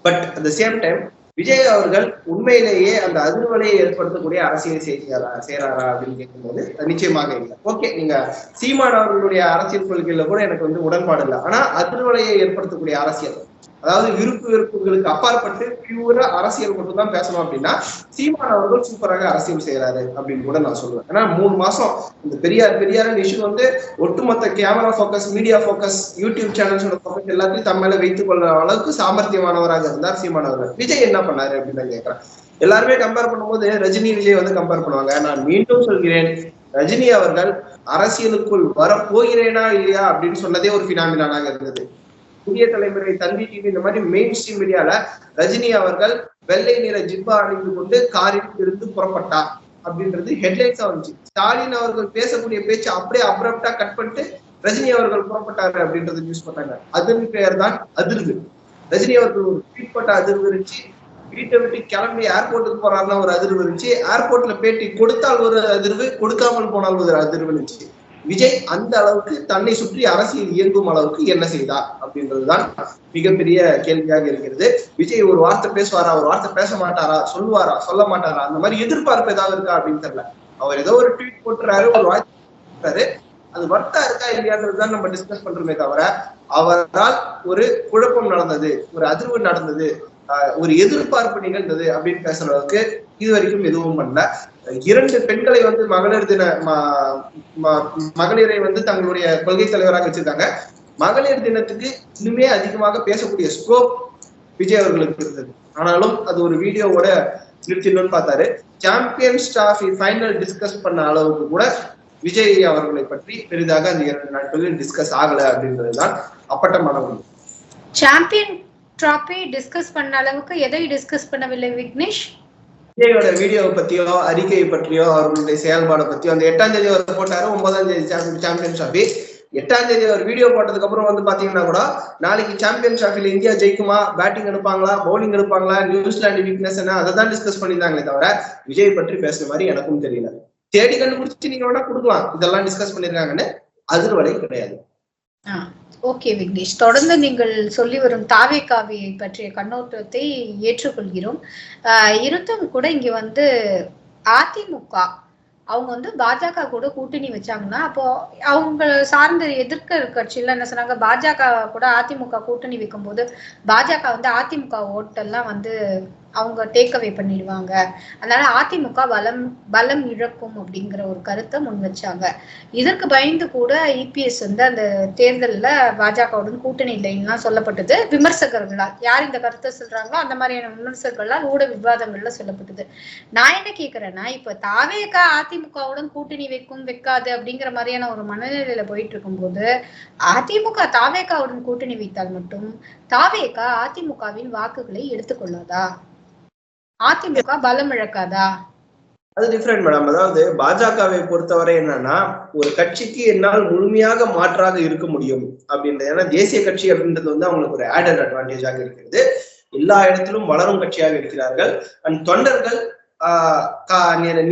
But at the same time Vijay அவர்கள் உண்மையிலேயே அந்த அதிர்வலையை ஏற்படுத்தக்கூடிய அரசியல் செய்யறாரா அப்படின்னு கேட்கும்போது நிச்சயமாக இல்லை. ஓகே, நீங்க சீமான் அவர்களுடைய அரசியல் கொள்கையில கூட எனக்கு வந்து உடன்பாடு இல்லை. ஆனா அதிர்வலையை ஏற்படுத்தக்கூடிய அரசியல், அதாவது விருப்பு வெறுப்புகளுக்கு அப்பாற்பட்டு பியூரா அரசியல் மட்டும் தான் பேசணும் அப்படின்னா சீமான் அவர்கள் சூப்பராக அரசியல் செய்யறாரு அப்படின்னு கூட நான் சொல்லுவேன். ஏன்னா 3 மாசம் இந்த பெரியார் இஷ்யூ வந்து ஒட்டுமொத்த camera focus, media focus, YouTube சேனல்ஸோட போக்கஸ் எல்லாத்தையும் தம்மேல வைத்துக் கொள்ற அளவுக்கு சாமர்த்தியமானவராக இருந்தார் சீமான் அவர்கள். விஜய் என்ன பண்ணாரு அப்படின்னு நான் கேட்கிறேன். எல்லாருமே கம்பேர் பண்ணும்போது ரஜினி விஜய் வந்து கம்பேர் பண்ணுவாங்க. நான் மீண்டும் சொல்கிறேன், ரஜினி அவர்கள் அரசியலுக்குள் வரப்போகிறேனா இல்லையா அப்படின்னு சொன்னதே ஒரு பினாமினாக இருந்தது. புதிய தலைமுறை, தந்தி டிவி, இந்த மாதிரி மெயின் ஸ்ட்ரீம் மீடியால ரஜினி அவர்கள் வெள்ளை நிற ஜிப்பா அணிந்து கொண்டு காரில் இருந்து புறப்பட்டார் அப்படின்றது ஹெட்லைன்ஸா வந்துச்சு. ஸ்டாலின் அவர்கள் பேசக்கூடிய பேச்சு அப்படியே அப்ரப்டா கட் பண்ணிட்டு ரஜினி அவர்கள் புறப்பட்டாரு அப்படின்றது நியூஸ் பண்ணாங்க. அதன் பெயர் தான் அதிர்வு. ரஜினி அவர்கள் ஒரு ட்வீட் போட்ட அதிர்வு இருந்துச்சு, வீட்டை விட்டு கிளம்பி ஏர்போர்ட்டுக்கு போறாருன்னா ஒரு அதிர்வு இருந்துச்சு, ஏர்போர்ட்ல பேட்டி கொடுத்தால் ஒரு அதிர்வு, கொடுக்காமல் போனால் ஒரு அதிர்வு இருந்துச்சு. விஜய் அந்த அளவுக்கு தன்னை சுற்றி அரசியல் இயங்கும் அளவுக்கு என்ன செய்தார் அப்படின்றதுதான் மிகப்பெரிய கேள்வியாக இருக்கிறது. விஜய் ஒரு வார்த்தை பேசுவாரா, ஒரு வார்த்தை பேச மாட்டாரா, சொல்லுவாரா, சொல்ல மாட்டாரா, அந்த மாதிரி எதிர்பார்ப்பு ஏதாவது இருக்கா அப்படின்னு தெரியல. அவர் ஏதோ ஒரு ட்வீட் போட்டுறாரு, ஒரு வாய்ப்பு, அது வர்த்தா இருக்கா இல்லையான்றதுதான் நம்ம டிஸ்கஸ் பண்றோமே தவிர அவரால் ஒரு குழப்பம் நடந்தது, ஒரு அதிர்வு நடந்தது, ஒரு எதிர்பார்ப்பு நிகழ்ந்தது அப்படின்னு பேசுற அளவுக்கு இது வரைக்கும் எதுவும் பண்ணல. 2 பெண்களை வந்து மகளிரை வந்து தங்களுடைய கொள்கை தலைவராக வச்சிருக்காங்க. மகளிர் தினத்துக்கு இன்னுமே அதிகமாக பேசக்கூடிய ஸ்கோப் விஜய் அவர்களுக்கு இருந்தது. ஆனாலும் அது ஒரு வீடியோவோட நிறுத்திடணும்னு பார்த்தாரு. சாம்பியன்ஸ் டிராஃபி ஃபைனல் டிஸ்கஸ் பண்ண அளவுக்கு கூட விஜய் அவர்களை பற்றி பெரிதாக அந்த 2 நாட்களில் டிஸ்கஸ் ஆகல அப்படின்றதுதான் அப்பட்டமான ஒன்று.
சாம்பியன் டிராஃபி டிஸ்கஸ் பண்ண அளவுக்கு எதை டிஸ்கஸ் பண்ணவில்லை விக்னேஷ்?
விஜயோட வீடியோவை பத்தியோ, அறிக்கையை பற்றியோ, அவர்களுடைய செயல்பாடை பத்தியோ, அந்த 8ஆம் தேதி அவர் போட்டாரு, 9ஆம் தேதி சாம்பியன் டிராஃபி. 8ஆம் தேதி அவர் வீடியோ போட்டதுக்கு அப்புறம் வந்து பாத்தீங்கன்னா கூட நாளைக்கு சாம்பியன் டிராஃபில இந்தியா ஜெயிக்குமா, பேட்டிங் எடுப்பாங்களா, பவுலிங் எடுப்பாங்களா, நியூசிலாந்து வீக்னஸ் என்ன, அதை தான் டிஸ்கஸ் பண்ணிருந்தாங்களே தவிர விஜய் பற்றி பேசுற மாதிரி எனக்கும் தெரியல. தேடி கண்டுபிடிச்சு நீங்க வேணா கொடுக்கலாம், இதெல்லாம் டிஸ்கஸ் பண்ணிருக்காங்கன்னு, அதிர்வலை கிடையாது.
ஓகே விக்னேஷ், தொடர்ந்து நீங்கள் சொல்லி வரும் தாவேகாவியை பற்றிய கண்ணோட்டத்தை ஏற்றுக்கொள்கிறோம். இருந்தும் கூட இங்க வந்து அதிமுக அவங்க வந்து பாஜக கூட கூட்டணி வச்சாங்கன்னா அப்போ அவங்க சார்ந்த எதிர்க்க கட்சியில என்ன சொன்னாங்க, பாஜக கூட அதிமுக கூட்டணி வைக்கும் போது பாஜக வந்து அதிமுக ஓட்டெல்லாம் வந்து அவங்க டேக் அவே பண்ணிடுவாங்க, அதனால அதிமுக பலம் இழக்கும் அப்படிங்கிற ஒரு கருத்தை முன் வச்சாங்க. இதற்கு பயந்து கூட இபிஎஸ் வந்து அந்த தேர்தலில் பாஜகவுடன் கூட்டணி இல்லைன்னா சொல்லப்பட்டது விமர்சகர்களால். யார் இந்த கருத்தை சொல்றாங்களோ அந்த மாதிரியான விமர்சகர்களால் ஊடக விவாதங்கள்ல சொல்லப்பட்டது. நான் என்ன கேட்கிறேன்னா, இப்ப தாவேக அதிமுகவுடன் கூட்டணி வைக்காது அப்படிங்கிற மாதிரியான ஒரு மனநிலையில போயிட்டு இருக்கும்போது அதிமுக தாவேகாவுடன் கூட்டணி வைத்தால் மட்டும் தாவேகா அதிமுகவின் வாக்குகளை எடுத்துக்கொள்ளாதா, அதிமுக பலம் இழக்காதா?
அது டிஃபரெண்ட் மேடம். அதாவது பாஜகவை பொறுத்தவரை என்னன்னா, ஒரு கட்சிக்கு என்னால் முழுமையாக மாற்றாக இருக்க முடியும் அப்படின்றது. ஏன்னா தேசிய கட்சி அப்படின்றது வந்து அவங்களுக்கு ஒரு ஆடட் அட்வான்டேஜாக இருக்கிறது. எல்லா இடத்திலும் வளரும் கட்சியாக இருக்கிறார்கள். அண்ட் தொண்டர்கள்,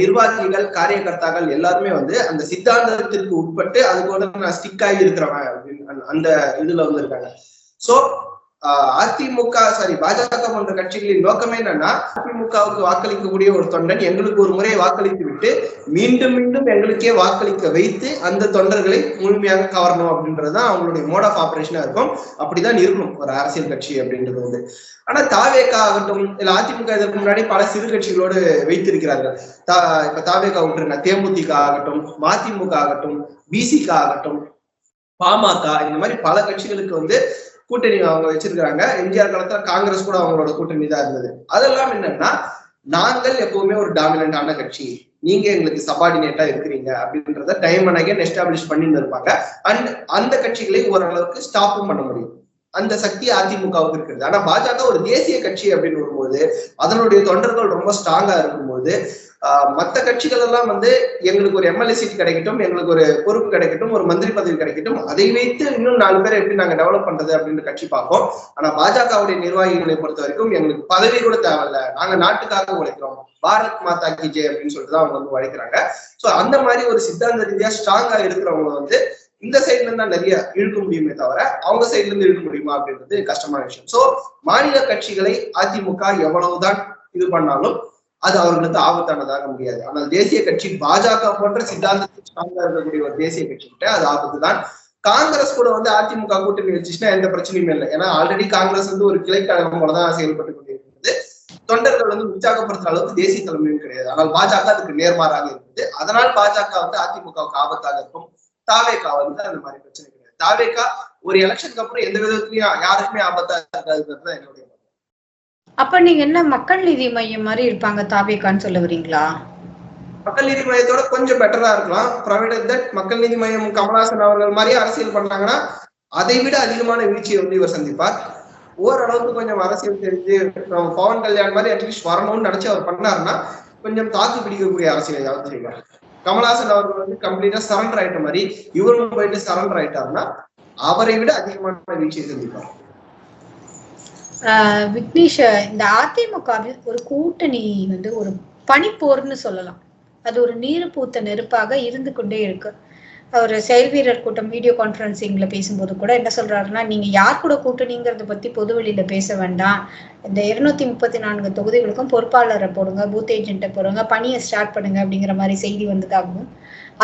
நிர்வாகிகள், காரியகர்த்தாக்கள் எல்லாருமே வந்து அந்த சித்தாந்தத்திற்கு உட்பட்டு அதுக்கு நான் ஸ்டிக் ஆகி இருக்கிறவன் அப்படின்னு அந்த இதுல வந்து இருக்காங்க. சோ பாஜக போன்ற கட்சிகளின் நோக்கமே என்னன்னா, அதிமுகவுக்கு வாக்களிக்கக்கூடிய ஒரு தொண்டன் எங்களுக்கு ஒரு முறை வாக்களித்து விட்டு மீண்டும் மீண்டும் எங்களுக்கே வாக்களிக்க வைத்து அந்த தொண்டர்களை முழுமையாக கவரணும் அப்படின்றதுதான் அவங்களுடைய மோட் ஆஃப் ஆபரேஷனா இருக்கும். அப்படிதான் இருக்கணும் ஒரு அரசியல் கட்சி அப்படின்றது வந்து. ஆனா தாவேகா ஆகட்டும், இல்ல அதிமுக இதற்கு முன்னாடி பல சிறு கட்சிகளோடு வைத்திருக்கிறார்கள். இப்ப தாவேகா விட்டுருங்க, தேமுதிக ஆகட்டும், மதிமுக ஆகட்டும், பிசிக ஆகட்டும், பாமக, இந்த மாதிரி பல கட்சிகளுக்கு வந்து கூட்டணி அவங்க வச்சிருக்காங்க. எம்ஜிஆர் காலத்துல காங்கிரஸ் கூட அவங்களோட கூட்டணி தான் இருந்தது. அதெல்லாம் என்னன்னா, நாங்கள் எப்பவுமே ஒரு டாமினன்டான கட்சி, நீங்க எங்களுக்கு சபார்டினேட்டா இருக்கிறீங்க அப்படின்றத டைம் அண்ட் அகைன் எஸ்டாப்ளிஷ் பண்ணிட்டு இருப்பாங்க. அண்ட் அந்த கட்சிகளை ஓரளவுக்கு ஸ்டாப்பும் பண்ண முடியும். அந்த சக்தி அதிமுகவுக்கு இருக்கிறது. ஆனா பாஜக ஒரு தேசிய கட்சி அப்படின்னு வரும்போது, அதனுடைய தொண்டர்கள் ரொம்ப ஸ்ட்ராங்கா இருக்கும்போது, மற்ற கட்சிகள் எல்லாம் வந்து எங்களுக்கு ஒரு எம்எல்ஏ சீட் கிடைக்கட்டும், எங்களுக்கு ஒரு பொறுப்பு கிடைக்கட்டும், ஒரு மந்திரி பதவி கிடைக்கட்டும், அதை வைத்து இன்னும் 4 பேரை எப்படி நாங்க டெவலப் பண்றது அப்படின்ற கட்சி பார்ப்போம். ஆனா பாஜகவுடைய நிர்வாகிகளை பொறுத்த வரைக்கும் எங்களுக்கு பதவி கூட தேவையில்ல, நாங்க நாட்டுக்காக உழைக்கிறோம், பாரத் மாதா கி ஜெய் அப்படின்னு சொல்லிட்டு தான் அவங்க வந்து உழைக்கிறாங்க. சோ அந்த மாதிரி ஒரு சித்தாந்த ரீதியா ஸ்ட்ராங்கா இருக்கிறவங்க வந்து இந்த சைட்ல இருந்தா நிறைய இழுக்க முடியுமே தவிர அவங்க சைட்ல இருந்து இழுக்க முடியுமா அப்படின்றது கஷ்டமான விஷயம். சோ மாநில கட்சிகளை அதிமுக எவ்வளவுதான் இது பண்ணாலும் அது அவர்களுக்கு ஆபத்தானதாக முடியாது. ஆனால் தேசிய கட்சி பாஜக போன்ற சித்தாந்தத்தில் ஸ்ட்ராங்கா இருக்கக்கூடிய ஒரு தேசிய கட்சி கிட்ட அது ஆபத்து தான். காங்கிரஸ் கூட வந்து அதிமுக கூட்டணி வச்சுச்சுன்னா எந்த பிரச்சனையுமே இல்லை. ஏன்னா ஆல்ரெடி காங்கிரஸ் வந்து ஒரு கிளைக்கழகம் போலதான் செயல்பட்டு கொண்டிருக்கிறது. தொண்டர்கள் வந்து உற்சாகப்படுத்துற அளவுக்கு தேசிய தலைமையும் கிடையாது. ஆனால் பாஜக அதுக்கு நேர்மாறாக இருக்குது. அதனால் பாஜக வந்து அதிமுகவுக்கு ஆபத்தாக இருக்கும். தாவேகா வந்து அந்த மாதிரி பிரச்சனை கிடையாது. தாவேகா ஒரு எலெக்ஷனுக்கு அப்புறம் எந்த விதத்துலயும் யாருக்குமே ஆபத்தா இருக்காதுதான் என்னுடைய.
அப்ப நீங்க என்ன மக்கள் நீதி மையம் மாதிரி இருப்பாங்க தாவேகான்னு சொல்ல வரீங்களா?
மக்கள் நீதி மையத்தோட கொஞ்சம் பெட்டரா இருக்கலாம். ப்ரொவைடட் தட் மக்கள் நீதி மையம் கமலஹாசன் அவர்கள் மாதிரி அரசியல் பண்ணாங்கன்னா அதை விட அதிகமான வீழ்ச்சியை வந்து இவர் சந்திப்பார். ஓரளவுக்கு கொஞ்சம் அரசியல் தெரிஞ்சு பவன் கல்யாண் மாதிரி அட்லீஸ்ட் வரணும்னு நினைச்சு அவர் பண்ணாருன்னா கொஞ்சம் தாக்கு பிடிக்கக்கூடிய அரசியல் ஏதாவது செய்வார். கமலஹாசன் அவர்கள் வந்து கம்ப்ளீட்டா சரண்டர் ஆயிட்ட மாதிரி இவரும் போயிட்டு சரண்டர் ஆயிட்டாருன்னா அவரை விட அதிகமான வீழ்ச்சியை சந்திப்பார்.
விக்னேஷ், இந்த அதிமுகவில் ஒரு கூட்டணி வந்து ஒரு பனிப்போர்னு சொல்லலாம். அது ஒரு நீர் பூத்த நெருப்பாக இருந்து கொண்டே இருக்கு. ஒரு செயல் வீரர் கூட்டம் வீடியோ கான்பரன்சிங்ல பேசும்போது கூட என்ன சொல்றாருன்னா, நீங்க யார் கூட கூட்டணிங்கிறத பத்தி பொது வெளியில பேச வேண்டாம், இந்த 234 தொகுதிகளுக்கும் பொறுப்பாளரை போடுங்க, பூத் ஏஜென்ட்டை போடுங்க, பணியை ஸ்டார்ட் பண்ணுங்க அப்படிங்கிற மாதிரி செய்தி வந்ததாகவும்,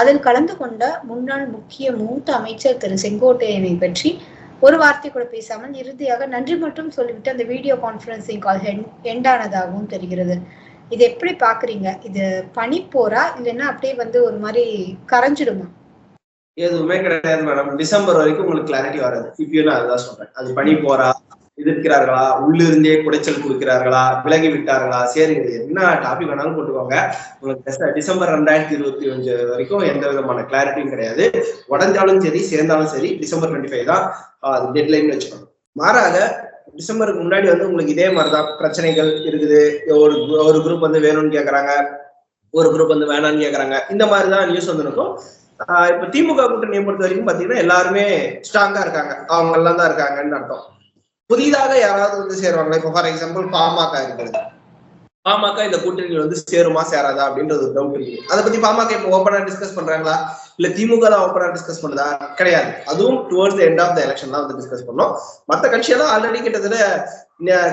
அதில் கலந்து கொண்ட முன்னாள் முக்கிய மூத்த அமைச்சர் திரு செங்கோட்டையனை பற்றி ஒரு வார்த்தை கூட பேசாமல் இறுதியாக நன்றி மட்டும் சொல்லிவிட்டு அந்த வீடியோ கான்பரன்சிங் கால் எண்டானதாகவும் தெரிகிறது. இது எப்படி பாக்குறீங்க? இது பனி போரா இல்லைன்னா அப்படியே ஒரு மாதிரி கரைஞ்சிடுமா?
எதுவுமே கிடையாது மேடம். டிசம்பர் வரைக்கும் உங்களுக்கு கிளாரிட்டி வராது. இப்பயும் நான் அதுதான் சொல்றேன். அது பனி போரா, எதிர்க்கிறார்களா, உள்ளிருந்தே குடைச்சல் கொடுக்கிறார்களா, விலகி விட்டார்களா, சரி என்ன டாபிக் வேணாலும் போட்டுக்கோங்க. உங்களுக்கு டிசம்பர் 2025 வரைக்கும் எந்த விதமான கிளாரிட்டியும் கிடையாது. உடஞ்சாலும் சரி சேர்ந்தாலும் சரி டிசம்பர் 25 தான் அது டெட்லைன் வச்சுக்கணும். மாறாக டிசம்பருக்கு முன்னாடி உங்களுக்கு இதே மாதிரிதான் பிரச்சனைகள் இருக்குது. ஒரு குரூப் வேணும்னு கேக்குறாங்க, ஒரு குரூப் வேணான்னு கேக்குறாங்க. இந்த மாதிரிதான் நியூஸ் இருக்கும். இப்ப திமுக கூட்டணியை பொறுத்த வரைக்கும் பாத்தீங்கன்னா எல்லாருமே ஸ்ட்ராங்கா இருக்காங்க, அவங்க எல்லாம் தான் இருக்காங்கன்னு அர்த்தம். புதிதாக யாராவது சேருவாங்களா? இப்ப ஃபார் எக்ஸாம்பிள் பாமக இருக்குது. பாமக இந்த கூட்டணியில் சேருமா சேராதா அப்படின்றது ஒரு டவுட் இருக்கு. அதை பத்தி பாமக இப்ப ஓப்பனா டிஸ்கஸ் பண்றாங்களா, இல்ல திமுக தான் ஓப்பனா டிஸ்கஸ் பண்ணுதா? கிடையாது. அதுவும் towards end of the election தான் டிஸ்கஸ் பண்ணோம். மற்ற கட்சியெல்லாம் ஆல்ரெடி கிட்டத்தட்ட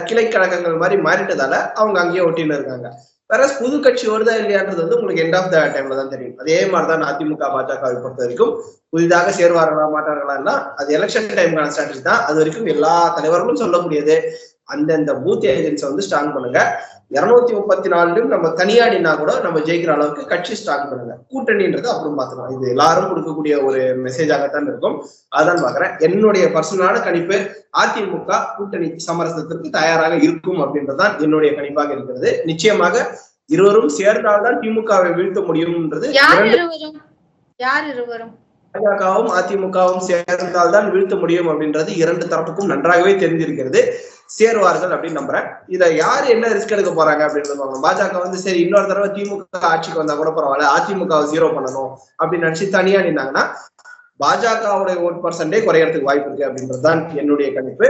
கிளை கழகங்கள் மாதிரி மாறிட்டதால அவங்க அங்கேயே ஒட்டின்னு இருக்காங்க. வேற புது கட்சி வருதா இல்லையான்றது உங்களுக்கு எண்ட் ஆஃப் த டைம்ல தான் தெரியும். அதே மாதிரிதான் அதிமுக பாஜகவை பொறுத்த வரைக்கும் புதிதாக சேருவார்களா மாட்டார்களா அது எலெக்ஷன் டைம்கான ஸ்ட்ராட்டஜி தான். அது வரைக்கும் எல்லா தலைவர்களும் சொல்லக்கூடியது அந்தந்த பூத் ஏஜென்ட்ஸை ஸ்ட்ராங் பண்ணுங்க. 234 நம்ம தனியாடினா கூட நம்ம ஜெயிக்கிற அளவுக்கு கட்சி ஸ்ட்ராங் பண்ணுங்க. கூட்டணின்றது அப்புறம் பார்த்துக்கலாம். இது எல்லாரும் கொடுக்கக்கூடிய ஒரு மெசேஜாகத்தான் இருக்கும். அதான் பாக்குறேன். என்னுடைய பர்சனலான கணிப்பு அதிமுக கூட்டணி சமரசத்திற்கு தயாராக இருக்கும் அப்படின்றதுதான் என்னுடைய கணிப்பாக இருக்கிறது. நிச்சயமாக இருவரும் சேர்ந்தால்தான் திமுகவை வீழ்த்த முடியும்ன்றது. பாஜகவும் அதிமுகவும் சேர்ந்தால்தான் வீழ்த்த முடியும் அப்படின்றது இரண்டு தரப்புக்கும் நன்றாகவே தெரிஞ்சிருக்கிறது. சேருவார்கள் அப்படின்னு நம்புறேன். இதை யாரு என்ன ரிஸ்க் எடுக்க போறாங்க அப்படின்னு பாஜக சரி இன்னொரு தடவை திமுக ஆட்சிக்கு வந்தா கூட பரவாயில்ல, அதிமுகவை 0 பண்ணணும் அப்படின்னு நினைச்சு தனியா நின்னாங்கன்னா பாஜகவுடைய ஓட் பர்சன்டேஜ் குறையறதுக்கு வாய்ப்பு இருக்கு அப்படின்றதுதான் என்னுடைய கணிப்பு.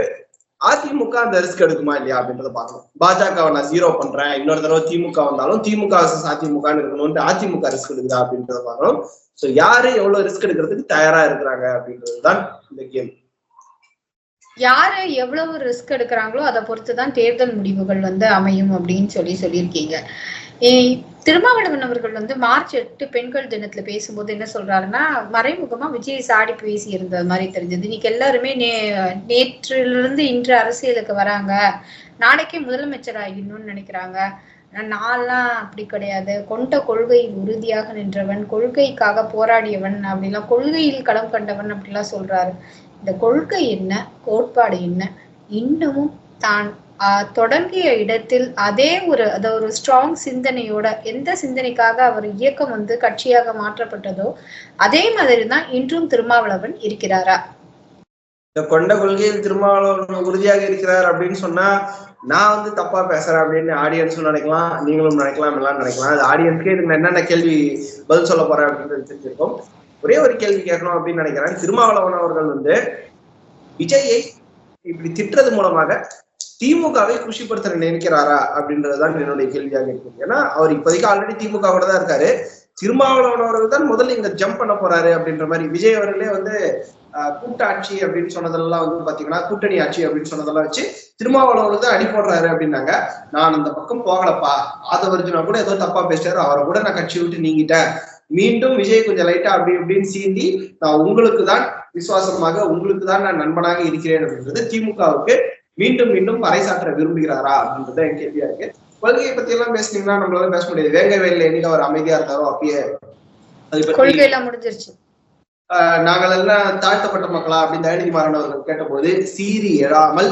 அதிமுக அந்த ரிஸ்க் எடுக்குமா இல்லையா அப்படின்றத பார்க்கணும். பாஜகவை நான் 0 பண்றேன், இன்னொரு தடவை திமுக வந்தாலும் திமுக அதிமுக இருக்கணும்னு அதிமுக ரிஸ்க் எடுக்குதா அப்படின்றத பார்க்கணும். சோ யாரு எவ்வளவு ரிஸ்க் எடுக்கிறதுக்கு தயாரா இருக்கிறாங்க அப்படின்றதுதான் இந்த கேள்வி.
யாரு எவ்வளவு ரிஸ்க் எடுக்கிறாங்களோ அதை பொறுத்துதான் தேர்தல் முடிவுகள் அமையும் அப்படின்னு சொல்லியிருக்கீங்க. திருமாவளவன் அவர்கள் மார்ச் 8 பெண்கள் தினத்துல பேசும்போது என்ன சொல்றாருன்னா, மறைமுகமா விஜய் சாடி பேசி இருந்த மாதிரி தெரிஞ்சது. இன்னைக்கு எல்லாருமே நேற்றிலிருந்து இன்று அரசியலுக்கு வராங்க, நாளைக்கே முதலமைச்சர் ஆகிடணும்னு நினைக்கிறாங்க. நான்லாம் அப்படி கிடையாது, கொண்ட கொள்கை உறுதியாக நின்றவன், கொள்கைக்காக போராடியவன் அப்படிலாம், கொள்கையில் களம் கண்டவன் அப்படிலாம் சொல்றாரு. இந்த கொள்கை என்ன, கோட்பாடு என்ன, இன்னமும் தான் தொடங்கிய இடத்தில் அதே ஒரு ஸ்ட்ராங் சிந்தனையோட, எந்த சிந்தனைக்காக அவர் இயக்கம் கட்சியாக மாற்றப்பட்டதோ அதே மாதிரிதான் இன்றும் திருமாவளவன் இருக்கிறாரா?
இந்த கொண்ட கொள்கையில் திருமாவளவன் உறுதியாக இருக்கிறார் அப்படின்னு சொன்னா நான் தப்பா பேசுறேன் அப்படின்னு ஆடியன்ஸும் நினைக்கலாம், நீங்களும் நினைக்கலாம், எல்லாம் நினைக்கலாம். அது ஆடியன்ஸ்க்கே இதுக்கு என்னென்ன கேள்வி பதில் சொல்ல போறேன் அப்படின்னு தெரிஞ்சிருக்கும். ஒரே ஒரு கேள்வி கேட்கணும் அப்படின்னு நினைக்கிறேன். திருமாவளவன் அவர்கள் விஜயை இப்படி திட்டுறது மூலமாக திமுகவை குஷிப்படுத்த நினைக்கிறாரா அப்படின்றதுதான் என்னுடைய கேள்வியாக இருக்கு. ஏன்னா அவர் இப்போதைக்கு ஆல்ரெடி திமுக கூட தான் இருக்காரு. திருமாவளவன் அவர்கள் தான் முதல்ல இங்க ஜம்ப் பண்ண போறாரு அப்படின்ற மாதிரி. விஜய் அவர்களே கூட்டாட்சி அப்படின்னு சொன்னதெல்லாம் பாத்தீங்கன்னா, கூட்டணி ஆட்சி அப்படின்னு சொன்னதெல்லாம் வச்சு திருமாவளவன் தான் அடி போடுறாரு அப்படின்னாங்க. நான் அந்த பக்கம் போகலப்பா, ஆதவர்ஜுனா கூட ஏதோ தப்பா பேசுறாரு, அவரை கூட நான் கட்சி விட்டு நீங்கிட்டேன், மீண்டும் விஜய் கொஞ்சம் லைட்டா அப்படி இப்படின்னு சீண்டி நான் உங்களுக்கு தான் விசுவாசமாக, உங்களுக்கு தான் நான் நண்பனாக இருக்கிறேன் அப்படின்றது திமுகவுக்கு மீண்டும் மீண்டும் பறைசாற்ற விரும்புகிறாரா அப்படின்றத என் கேள்வியா இருக்கு. கொள்கையை பத்தி எல்லாம் பேசுனீங்கன்னா நம்மளால பேச முடியாது. வேங்க வேலையில என்னைக்கு அவர் அமைதியா இருந்தாரோ அப்பயே
முடிஞ்சிருச்சு.
நாங்கள் எல்லாம் தாழ்த்தப்பட்ட மக்களா அப்படின்னு தயநிதி மாறன் அவர்கள் கேட்ட போது சீறி எழாமல்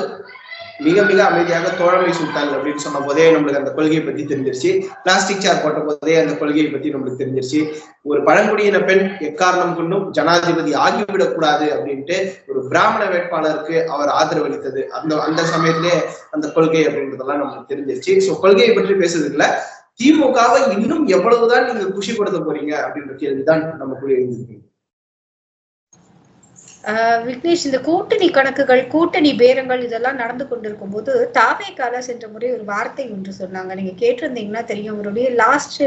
மிக மிக அமைதியாக தோழமை சுட்டாள் அப்படின்னு சொன்ன போதே நம்மளுக்கு அந்த கொள்கையை பத்தி தெரிஞ்சிருச்சு. பிளாஸ்டிக் சேர் போட்ட போதே அந்த கொள்கையை பத்தி நம்மளுக்கு தெரிஞ்சிருச்சு. ஒரு பழங்குடியின பெண் எக்காரணம் கொண்டும் ஜனாதிபதி ஆகிவிடக் கூடாது அப்படின்ட்டு ஒரு பிராமண வேட்பாளருக்கு அவர் ஆதரவு அளித்தது அந்த சமயத்திலே அந்த கொள்கை அப்படின்றதெல்லாம் நம்மளுக்கு தெரிஞ்சிருச்சு. சோ கொள்கையை பற்றி பேசுறது இல்ல, திமுகவை இன்னும் எவ்வளவுதான் நீங்க குஷிப்படுத்த போறீங்க அப்படின்ற கேள்விதான் நமக்குள்ளே இருந்திருக்கு.
விக்னேஷ், இந்த கூட்டணி கணக்குகள், கூட்டணி பேரங்கள் இதெல்லாம் நடந்து கொண்டிருக்கும் போது தாவேக்கால சென்ற முறை ஒரு வார்த்தை ஒன்று சொன்னாங்க. நீங்க கேட்டிருந்தீங்கன்னா தெரியும். அவருடைய லாஸ்ட்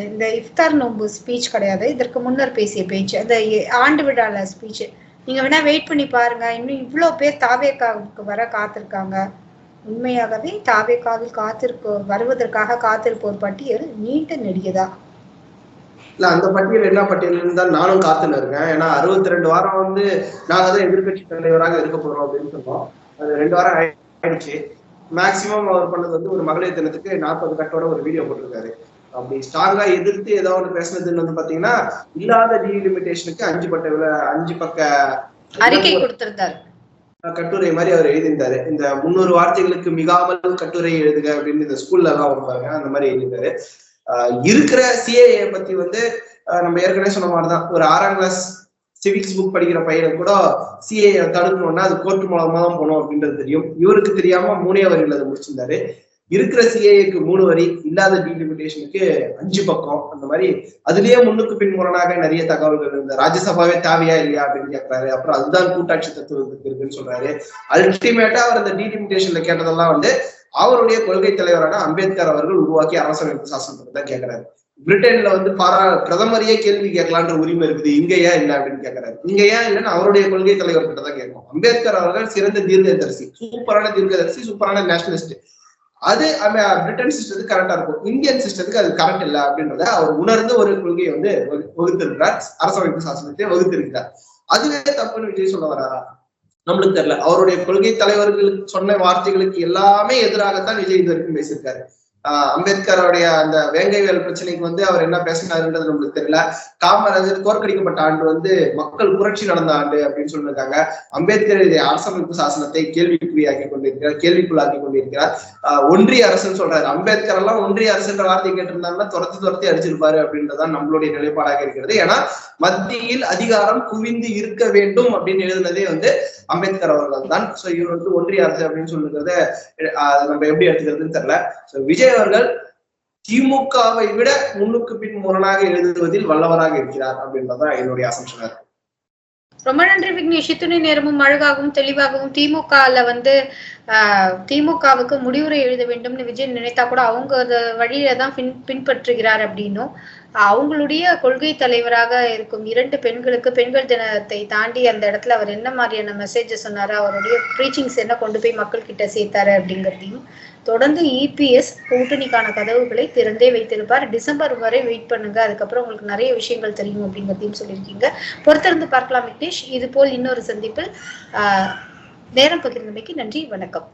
இந்த இஃப்தார் நோன்பு ஸ்பீச் கிடையாது, இதற்கு முன்னர் பேசிய பேச்சு, அந்த ஆண்டு விழால ஸ்பீச். நீங்க வேணா வெயிட் பண்ணி பாருங்க. இன்னும் இவ்வளவு பேர் தாவேக்காவுக்கு வர காத்திருக்காங்க. உண்மையாகவே தாவேக்காவில் வருவதற்காக காத்திருப்போர் பட்டியல் நீண்ட நெடியதா?
இல்ல, அந்த பட்டியல் என்ன பட்டியல் தான் நானும் காத்துன்னு இருக்கேன். ஏன்னா 62 வாரம் வந்து நாங்க தான் எதிர்கட்சி தலைவராக இருக்க போறோம் அப்படின்னு சொன்னோம். அது 2 வாரம் ஆயிடுச்சு. மேக்சிமம் அவர் பண்ணது வந்து ஒரு மகளிர் தினத்துக்கு 40 கட்டோட ஒரு வீடியோ போட்டிருக்காரு. அப்படி ஸ்ட்ராங்கா எதிர்த்து ஏதாவது பேசுனதுன்னு வந்து பாத்தீங்கன்னா, இல்லாத டீலிமிட்டேஷனுக்கு 5 பக்க
அறிக்கை கொடுத்திருந்தாரு.
கட்டுரை மாதிரி அவர் எழுதியிருந்தாரு. இந்த 300 வார்த்தைகளுக்கு மிகாமல் கட்டுரை எழுதுக அப்படின்னு இந்த ஸ்கூல்ல எல்லாம் வருவாங்க, அந்த மாதிரி எழுதியிருந்தாரு. இருக்கிற சிஏஏ பத்தி வந்து நம்ம ஏற்கனவே சொன்ன மாதிரிதான், ஒரு 6ஆம் கிளாஸ் சிவிக்ஸ் புக் படிக்கிற பையனுக்கு கூட சிஏஏ தடுக்கணும்னா அது கோர்ட் மூலமா தான் போகணும் அப்படின்றது தெரியும். இவருக்கு தெரியாம 3 வரிகள் அதை முடிச்சிருந்தாரு. இருக்கிற சிஏஏக்கு 3 வரி, இல்லாத டீலிமிட்டேஷனுக்கு 5 பக்கம். அந்த மாதிரி அதுலயே முன்னுக்கு பின் முரணாக நிறைய தகவல்கள். இந்த ராஜ்யசபாவே தேவையா இல்லையா அப்படின்னு கேட்கிறாரு. அப்புறம் அதுதான் கூட்டாட்சி தத்துவத்துக்கு இருக்குன்னு சொல்றாரு. அல்டிமேட்டா அவர் இந்த டீலிமிட்டேஷன்ல கேட்டதெல்லாம் வந்து அவருடைய கொள்கை தலைவரான அம்பேத்கர் அவர்கள் உருவாக்கி அரசமைப்பு சாசனத்தை தான் கேட்கிறாரு. பிரிட்டன்ல வந்து பிரதமரையே கேள்வி கேட்கலான்ற உரிமை இருக்குது, இங்க ஏன் இல்லை அப்படின்னு கேட்கிறாரு. இங்க ஏன் இல்லைன்னு அவருடைய கொள்கை தலைவர் கிட்ட தான் கேட்கும். அம்பேத்கர் அவர்கள் சிறந்த தீர்க்கதரிசி, சூப்பரான தீர்க்கதரிசி, சூப்பரான நேஷனலிஸ்ட். அது பிரிட்டன் சிஸ்டத்துக்கு கரெக்டா இருக்கும், இந்தியன் சிஸ்டத்துக்கு அது கரெக்ட் இல்லை அப்படின்றத அவர் உணர்ந்து ஒரு கொள்கையை வந்து வகுத்திருக்கிறார், அரசமைப்பு சாசனத்தை வகுத்திருக்கிறார். அதுவே தப்புன்னு விஜய் சொல்ல வராரா நம்மளுக்கு தெரியல. அவருடைய கொள்கை தலைவர்களுக்கு சொன்ன வார்த்தைகளுக்கு எல்லாமே எதிராகத்தான் விஜய் இது வரைக்கும் பேசியிருக்காரு. அம்பேத்கருடைய அந்த வேங்கைவேல் பிரச்சனைக்கு வந்து அவர் என்ன பேசினாருன்றது நம்மளுக்கு தெரியல. காமராஜர் தோற்கடிக்கப்பட்ட ஆண்டு வந்து மக்கள் புரட்சி நடந்த ஆண்டு அப்படின்னு சொல்லியிருக்காங்க. அம்பேத்கர் அரசமைப்பு சாசனத்தை கேள்விக்குள்ளாக்கி கொண்டிருக்கிறார். ஒன்றிய அரசுன்னு சொல்றாரு. அம்பேத்கர் எல்லாம் ஒன்றிய அரசுன்ற வார்த்தை கேட்டிருந்தாங்கன்னா துரத்தி அடிச்சிருப்பாரு அப்படின்றதான் நம்மளுடைய நிலைப்பாடாக இருக்கிறது. ஏன்னா மத்தியில் அதிகாரம் குவிந்து இருக்க வேண்டும் அப்படின்னு எழுதுனதே வந்து அம்பேத்கர் அவர்கள் தான். சோ இவர் வந்து ஒன்றிய அரசு அப்படின்னு சொல்லுறத நம்ம எப்படி எடுத்துக்கிறதுன்னு தெரியல. விஜய் அவர்கள் திமுகவை விட முன்னுக்கு பின் முரணாக எழுதுவதில் வல்லவராக இருக்கிறார் அப்படின்றதான் என்னுடைய அசம்ஷனா இருக்கு.
ரொம்ப நன்றி விக்னேஷ். இத்துணை நேரமும் அழகாகவும் தெளிவாகவும் திமுகல வந்து திமுகவுக்கு முடிவுரை எழுத வேண்டும்னு விஜய் நினைத்தா கூட அவங்க வழியில தான் பின்பற்றுகிறார் அப்படின்னும், அவங்களுடைய கொள்கை தலைவராக இருக்கும் 2 பெண்களுக்கு பெண்கள் தினத்தை தாண்டி அந்த இடத்துல அவர் என்ன மாதிரியான மெசேஜ் சொன்னாரு, அவருடைய ப்ரீச்சிங்ஸ் என்ன கொண்டு போய் மக்கள் கிட்ட சேர்த்தாரு அப்படிங்கிறதையும், தொடர்ந்து இபிஎஸ் கூட்டணிக்கான கதவுகளை திறந்தே வைத்திருப்பார். டிசம்பர் வரை வெயிட் பண்ணுங்க, அதுக்கப்புறம் உங்களுக்கு நிறைய விஷயங்கள் தெரியும் அப்படிங்கிறதையும் சொல்லியிருக்கீங்க. பொறுத்திருந்து பார்க்கலாம் விக்னேஷ். இது போல் இன்னொரு சந்திப்பில் நேரம் பகிர்ந்தமைக்கு நன்றி, வணக்கம்.